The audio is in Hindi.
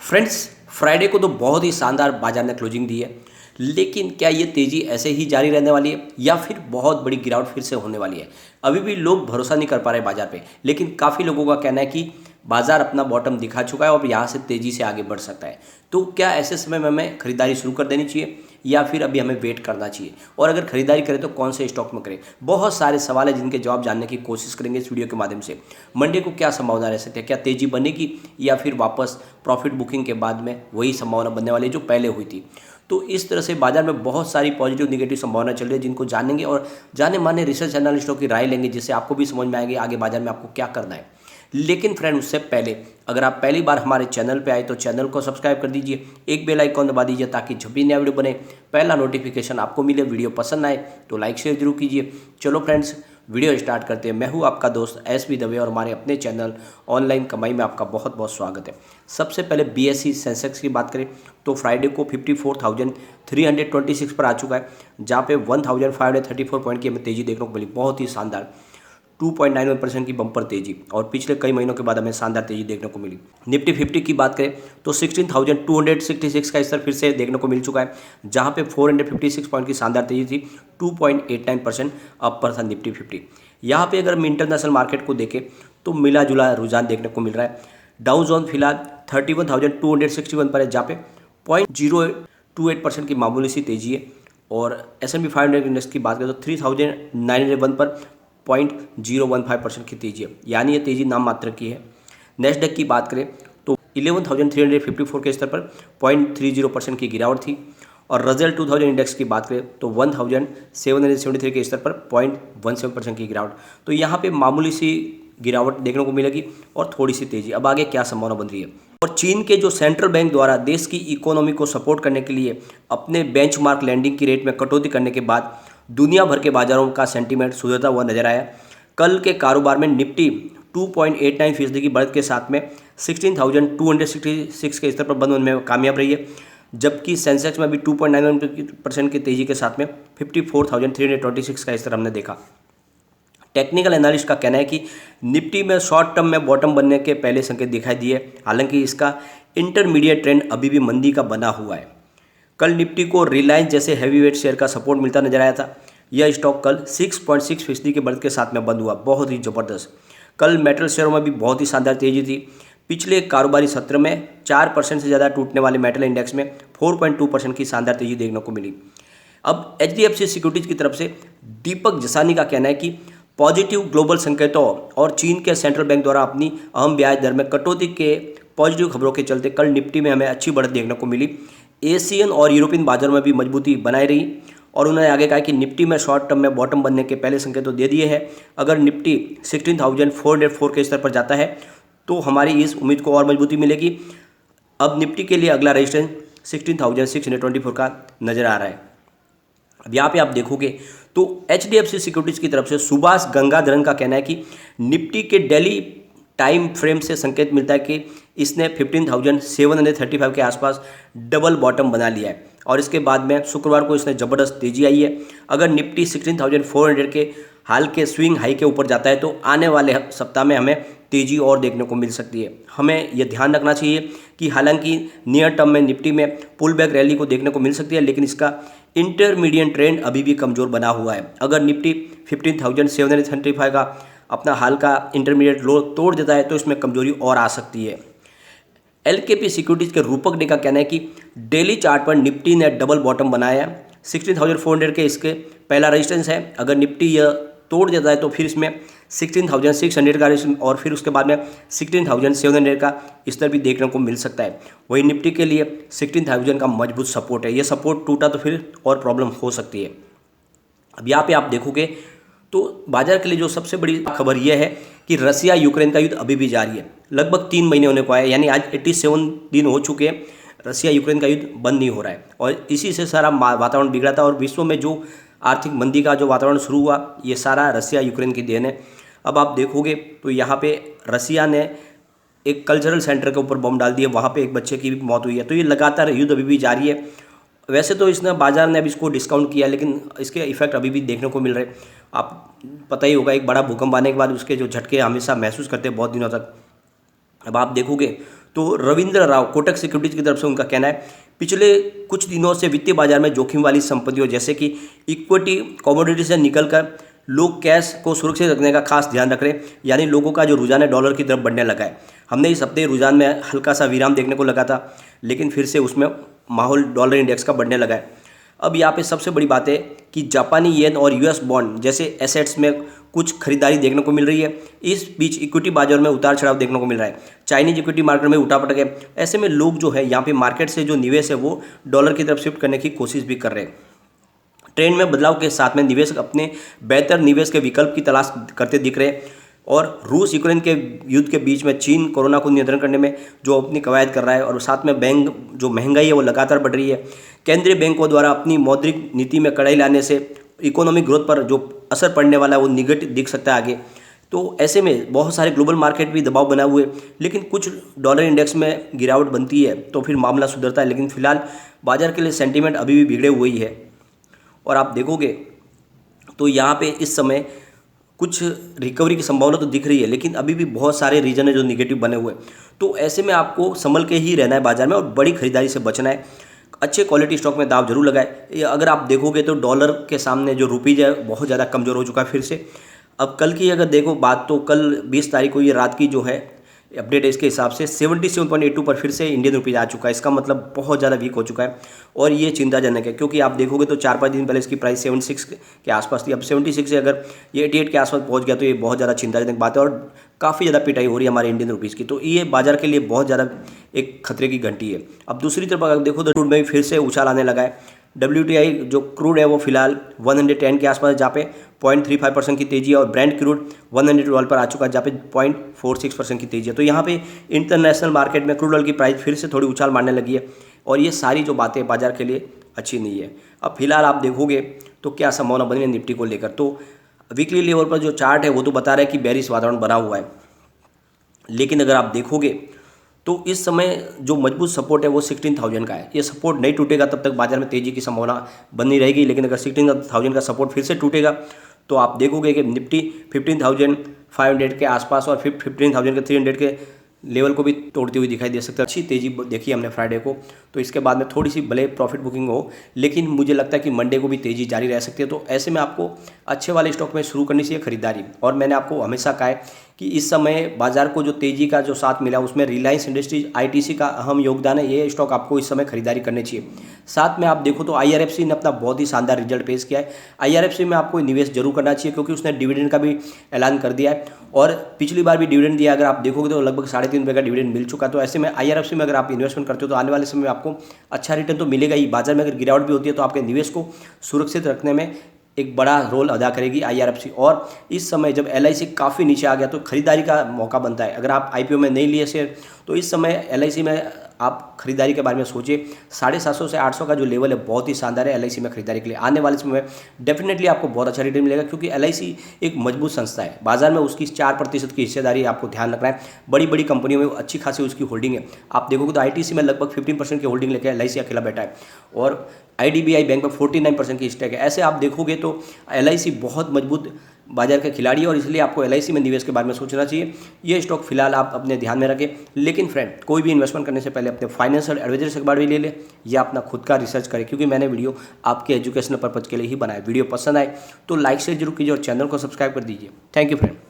फ्रेंड्स, फ्राइडे को तो बहुत ही शानदार बाजार ने क्लोजिंग दी है। लेकिन क्या ये तेज़ी ऐसे ही जारी रहने वाली है या फिर बहुत बड़ी गिरावट फिर से होने वाली है? अभी भी लोग भरोसा नहीं कर पा रहे बाजार पे, लेकिन काफ़ी लोगों का कहना है कि बाजार अपना बॉटम दिखा चुका है और यहाँ से तेज़ी से आगे बढ़ सकता है। तो क्या ऐसे समय में हमें खरीदारी शुरू कर देनी चाहिए या फिर अभी हमें वेट करना चाहिए? और अगर खरीदारी करें तो कौन से स्टॉक में करें? बहुत सारे सवाल हैं जिनके जवाब जानने की कोशिश करेंगे इस वीडियो के माध्यम से। मंडे को क्या संभावना रह सकती है? क्या तेज़ी बनेगी या फिर वापस प्रॉफिट बुकिंग के बाद में वही संभावना बनने वाली है जो पहले हुई थी? तो इस तरह से बाजार में बहुत सारी पॉजिटिव निगेटिव संभावना चल रही है जिनको जानेंगे और जाने माने रिसर्च एनालिस्टों की राय लेंगे, जिससे आपको भी समझ में आएगी आगे बाजार में आपको क्या करना है। लेकिन फ्रेंड, उससे पहले अगर आप पहली बार हमारे चैनल पे आए तो चैनल को सब्सक्राइब कर दीजिए, एक बेल आइकॉन दबा दीजिए ताकि जब भी नया वीडियो बने पहला नोटिफिकेशन आपको मिले। वीडियो पसंद आए तो लाइक शेयर जरूर कीजिए। चलो फ्रेंड्स, वीडियो स्टार्ट करते हैं। मैं हूं आपका दोस्त एसबी दवे और हमारे अपने चैनल ऑनलाइन कमाई में आपका बहुत बहुत स्वागत है। सबसे पहले बीएसई सेंसेक्स की बात करें तो फ्राइडे को 54,326 पर आ चुका है, जहां पे 1,534 पॉइंट की हमें तेजी देखने को मिली। बहुत ही शानदार 2.91% की बम्पर तेजी, और पिछले कई महीनों के बाद हमें शानदार तेजी देखने को मिली। निफ्टी 50 की बात करें तो 16,266 का स्तर फिर से देखने को मिल चुका है, जहां पे 456 पॉइंट की शानदार तेजी थी। 2.89% अप पर था निफ्टी 50। यहाँ पे अगर हम इंटरनेशनल मार्केट को देखें तो मिला जुला रुझान देखने को मिल रहा है। डाउ जोन फिलहाल 31,261 पर है, जहाँ पे 0.028% की मामूली सी तेजी है। और S&P 500 इंडेक्स की बात करें तो 3,901 पर 0.015% की तेजी है, यानी ये तेजी नाम मात्र की है। नेस्डेक की बात करें तो 11,354 के स्तर पर 0.30% की गिरावट थी। और रजल 2000 इंडेक्स की बात करें तो 1773 के स्तर पर 0.17% की गिरावट। तो यहाँ पे मामूली सी गिरावट देखने को मिलेगी और थोड़ी सी तेजी। अब आगे क्या संभावना बन रही है? और चीन के जो सेंट्रल बैंक द्वारा देश की इकोनॉमी को सपोर्ट करने के लिए अपने बेंचमार्क लैंडिंग की रेट में कटौती करने के बाद दुनिया भर के बाजारों का सेंटीमेंट सुधरता हुआ नजर आया। कल के कारोबार में निफ्टी 2.89% की बढ़त के साथ में 16,266 के स्तर पर बंद होने में कामयाब रही है, जबकि सेंसेक्स में भी 2.91% की तेजी के साथ में 54,326 का स्तर हमने देखा। टेक्निकल एनालिस्ट का कहना है कि निफ्टी में शॉर्ट टर्म में बॉटम बनने के पहले संकेत दिखाई दिए, हालांकि इसका इंटरमीडिएट ट्रेंड अभी भी मंदी का बना हुआ है। कल निफ्टी को रिलायंस जैसे हैवीवेट शेयर का सपोर्ट मिलता नजर आया था। यह स्टॉक कल 6.6% के बढ़त के साथ में बंद हुआ, बहुत ही जबरदस्त। कल मेटल शेयरों में भी बहुत ही शानदार तेजी थी। पिछले कारोबारी सत्र में 4% से ज़्यादा टूटने वाले मेटल इंडेक्स में 4.2% की शानदार तेजी देखने को मिली। अब HDFC सिक्योरिटीज की तरफ से दीपक जसानी का कहना है कि पॉजिटिव ग्लोबल संकेतों और चीन के सेंट्रल बैंक द्वारा अपनी अहम ब्याज दर में कटौती के पॉजिटिव खबरों के चलते कल निफ्टी में हमें अच्छी बढ़त देखने को मिली। एशियन और यूरोपियन बाजारों में भी मजबूती बनाई रही। और उन्होंने आगे कहा कि निफ्टी में शॉर्ट टर्म में बॉटम बनने के पहले संकेत तो दे दिए हैं। अगर निफ्टी 16,404 के स्तर पर जाता है तो हमारी इस उम्मीद को और मजबूती मिलेगी। अब निफ्टी के लिए अगला रेजिस्टेंस 16,624 का नजर आ रहा है। अब यहाँ पे आप देखोगे तो HDFC सिक्योरिटीज की तरफ से सुभाष गंगाधरन का कहना है कि निफ्टी के डेली टाइम फ्रेम से संकेत मिलता है कि इसने 15,735 के आसपास डबल बॉटम बना लिया है, और इसके बाद में शुक्रवार को इसने ज़बरदस्त तेजी आई है। अगर निफ्टी 16,400 के हाल के स्विंग हाई के ऊपर जाता है तो आने वाले सप्ताह में हमें तेजी और देखने को मिल सकती है। हमें यह ध्यान रखना चाहिए कि हालांकि नियर टर्म में निफ्टी में पुल बैक रैली को देखने को मिल सकती है, लेकिन इसका इंटरमीडिएट ट्रेंड अभी भी कमज़ोर बना हुआ है। अगर निफ्टी 15,735 का अपना हाल का इंटरमीडिएट लो तोड़ देता है तो इसमें कमजोरी और आ सकती है। LKP सिक्योरिटीज के रूपक ने का कहना है कि डेली चार्ट पर निफ्टी ने डबल बॉटम बनाया है। 16,400 के इसके पहला रेजिस्टेंस है। अगर निफ्टी यह तोड़ देता है तो फिर इसमें 16,600 का रेजिस्टेंस और फिर उसके बाद में 16,700 का स्तर भी देखने को मिल सकता है। वही निफ्टी के लिए 16,000 का मजबूत सपोर्ट है। यह सपोर्ट टूटा तो फिर और प्रॉब्लम हो सकती है। अब यहाँ पे आप देखोगे तो बाजार के लिए जो सबसे बड़ी खबर यह है कि रसिया यूक्रेन का युद्ध अभी भी जारी है। लगभग 3 महीने होने को आए, यानी आज 87 दिन हो चुके हैं। रसिया यूक्रेन का युद्ध बंद नहीं हो रहा है और इसी से सारा वातावरण बिगड़ा था, और विश्व में जो आर्थिक मंदी का जो वातावरण शुरू हुआ ये सारा रसिया यूक्रेन की देन है। अब आप देखोगे तो यहाँ पे रसिया ने एक कल्चरल सेंटर के ऊपर बम डाल दिया, वहाँ पे एक बच्चे की भी मौत हुई है। तो ये लगातार युद्ध अभी भी जारी है। वैसे तो इसने बाजार ने अभी इसको डिस्काउंट किया, लेकिन इसके इफेक्ट अभी भी देखने को मिल रहे। आप पता ही होगा, एक बड़ा भूकंप आने के बाद उसके जो झटके हमेशा महसूस करते हैं बहुत दिनों तक। अब आप देखोगे तो रविंद्र राव कोटक सिक्योरिटीज की तरफ से उनका कहना है, पिछले कुछ दिनों से वित्तीय बाजार में जोखिम वाली संपत्तियों जैसे कि इक्विटी कमोडिटी से निकलकर लोग कैश को सुरक्षित रखने का खास ध्यान रख रहे हैं, यानी लोगों का जो रुझान है डॉलर की तरफ बढ़ने लगा है। हमने इस हफ्ते रुझान में हल्का सा विराम देखने को लगा था, लेकिन फिर से उसमें माहौल डॉलर इंडेक्स का बढ़ने लगा है। अब यहाँ पे सबसे बड़ी बात है कि जापानी येन और यूएस बॉन्ड जैसे एसेट्स में कुछ खरीदारी देखने को मिल रही है। इस बीच इक्विटी बाजार में उतार चढ़ाव देखने को मिल रहा है। चाइनीज इक्विटी मार्केट में उठापटक है। ऐसे में लोग जो है यहाँ पे मार्केट से जो निवेश है वो डॉलर की तरफ शिफ्ट करने की कोशिश भी कर रहे हैं। ट्रेंड में बदलाव के साथ में निवेशक अपने बेहतर निवेश के विकल्प की तलाश करते दिख रहे हैं। और रूस यूक्रेन के युद्ध के बीच में चीन कोरोना को नियंत्रण करने में जो अपनी कवायद कर रहा है, और साथ में बैंक जो महंगाई है वो लगातार बढ़ रही है। केंद्रीय बैंकों द्वारा अपनी मौद्रिक नीति में कड़ाई लाने से इकोनॉमिक ग्रोथ पर जो असर पड़ने वाला है वो निगेटिव दिख सकता है आगे। तो ऐसे में बहुत सारे ग्लोबल मार्केट भी दबाव बनाए हुए, लेकिन कुछ डॉलर इंडेक्स में गिरावट बनती है तो फिर मामला सुधरता है। लेकिन फिलहाल बाजार के लिए सेंटीमेंट अभी भी बिगड़े हुए ही है। और आप देखोगे तो यहाँ पे इस समय कुछ रिकवरी की संभावना तो दिख रही है, लेकिन अभी भी बहुत सारे रीजन है जो निगेटिव बने हुए हैं। तो ऐसे में आपको संभल के ही रहना है बाजार में और बड़ी खरीदारी से बचना है। अच्छे क्वालिटी स्टॉक में दाव जरूर लगाए। अगर आप देखोगे तो डॉलर के सामने जो रुपीज है बहुत ज़्यादा कमज़ोर हो चुका है फिर से। अब कल की अगर देखो बात, तो कल 20 तारीख को ये रात की जो है अपडेट है, इसके हिसाब से 77.82 पर फिर से इंडियन रुपीज आ चुका है। इसका मतलब बहुत ज़्यादा वीक हो चुका है और ये चिंताजनक है, क्योंकि आप देखोगे तो 4-5 दिन पहले इसकी प्राइस 76 के आसपास थी। अब 76 से अगर ये 88 के आसपास पहुंच गया तो ये बहुत ज़्यादा चिंताजनक बात है और काफ़ी ज़्यादा पिटाई हो रही है हमारे इंडियन रुपीज़ की। तो ये बाजार के लिए बहुत ज़्यादा एक खतरे की घंटी है। अब दूसरी तरफ अगर देखो तो क्रूड में भी फिर से उछाल आने लगा है। WTI जो क्रूड है वो फिलहाल 110 के आसपास, जहाँ पे 0.35% की तेजी है, और ब्रेंट क्रूड $112 पर आ चुका है, जहाँ पे 0.46% की तेजी है। तो यहाँ पे इंटरनेशनल मार्केट में क्रूड ऑयल की प्राइस फिर से थोड़ी उछाल मारने लगी है, और ये सारी जो बातें बाजार के लिए अच्छी नहीं है। अब फिलहाल आप देखोगे तो क्या संभावना बनी है निफ्टी को लेकर, तो वीकली लेवल पर जो चार्ट है वो तो बता रहा है कि बेरिश वातावरण बना हुआ है, लेकिन अगर आप देखोगे तो इस समय जो मजबूत सपोर्ट है वो 16,000 का है। ये सपोर्ट नहीं टूटेगा तब तक बाजार में तेजी की संभावना बनी रहेगी, लेकिन अगर 16,000 का सपोर्ट फिर से टूटेगा तो आप देखोगे कि निफ्टी 15,500 के आसपास और फिर 15,300 के लेवल को भी तोड़ती हुई दिखाई दे सकता है। अच्छी तेजी देखी हमने फ्राइडे को, तो इसके बाद में थोड़ी सी भले प्रॉफिट बुकिंग हो, लेकिन मुझे लगता है कि मंडे को भी तेजी जारी रह सकती है। तो ऐसे में आपको अच्छे वाले स्टॉक में शुरू करनी चाहिए खरीदारी। और मैंने आपको हमेशा कहा है कि इस समय बाजार को जो तेजी का जो साथ मिला उसमें रिलायंस इंडस्ट्रीज ITC का अहम योगदान है। ये स्टॉक आपको इस समय खरीदारी करनी चाहिए। साथ में आप देखो तो IRFC ने अपना बहुत ही शानदार रिजल्ट पेश किया है। IRFC में आपको निवेश जरूर करना चाहिए, क्योंकि उसने डिविडेंड का भी ऐलान कर दिया है और पिछली बार भी डिविडेंड दिया। अगर आप देखोगे तो लगभग 3.5 रुपये का डिविडेंड मिल चुका है। तो ऐसे में IRFC में अगर आप इन्वेस्टमेंट करते हो तो आने वाले समय में आपको अच्छा रिटर्न तो मिलेगा ही। बाजार में अगर गिरावट भी होती है तो आपके निवेश को सुरक्षित रखने में एक बड़ा रोल अदा करेगी IRFC। और इस समय जब LIC काफ़ी नीचे आ गया तो खरीदारी का मौका बनता है। अगर आप IPO में नहीं लिए शेयर तो इस समय LIC में आप खरीदारी के बारे में सोचिए। 750 से 800 का जो लेवल है बहुत ही शानदार है LIC में खरीदारी के लिए। आने वाले समय में डेफिनेटली आपको बहुत अच्छा रिटर्न मिलेगा, क्योंकि LIC एक मजबूत संस्था है। बाजार में उसकी 4% की हिस्सेदारी आपको ध्यान रखना है। बड़ी बड़ी कंपनियों में अच्छी खासी उसकी होल्डिंग है। आप देखोगे तो ITC में लगभग 15% की होल्डिंग लेकर LIC अकेला बैठा है, और IDBI बैंक में 49% की स्टेक है। ऐसे आप देखोगे तो LIC बहुत मजबूत बाजार के खिलाड़ी है, और इसलिए आपको LIC में निवेश के बारे में सोचना चाहिए। ये स्टॉक फिलहाल आप अपने ध्यान में रखें। लेकिन फ्रेंड, कोई भी इन्वेस्टमेंट करने से पहले अपने फाइनेंशियल एडवाइजर से एक बार भी ले ले, या अपना खुद का रिसर्च करें, क्योंकि मैंने वीडियो आपके एजुकेशनल पर्पज़ के लिए ही बनाया। वीडियो पसंद आए तो लाइक शेयर जरूर कीजिए और चैनल को सब्सक्राइब कर दीजिए। Thank you friend.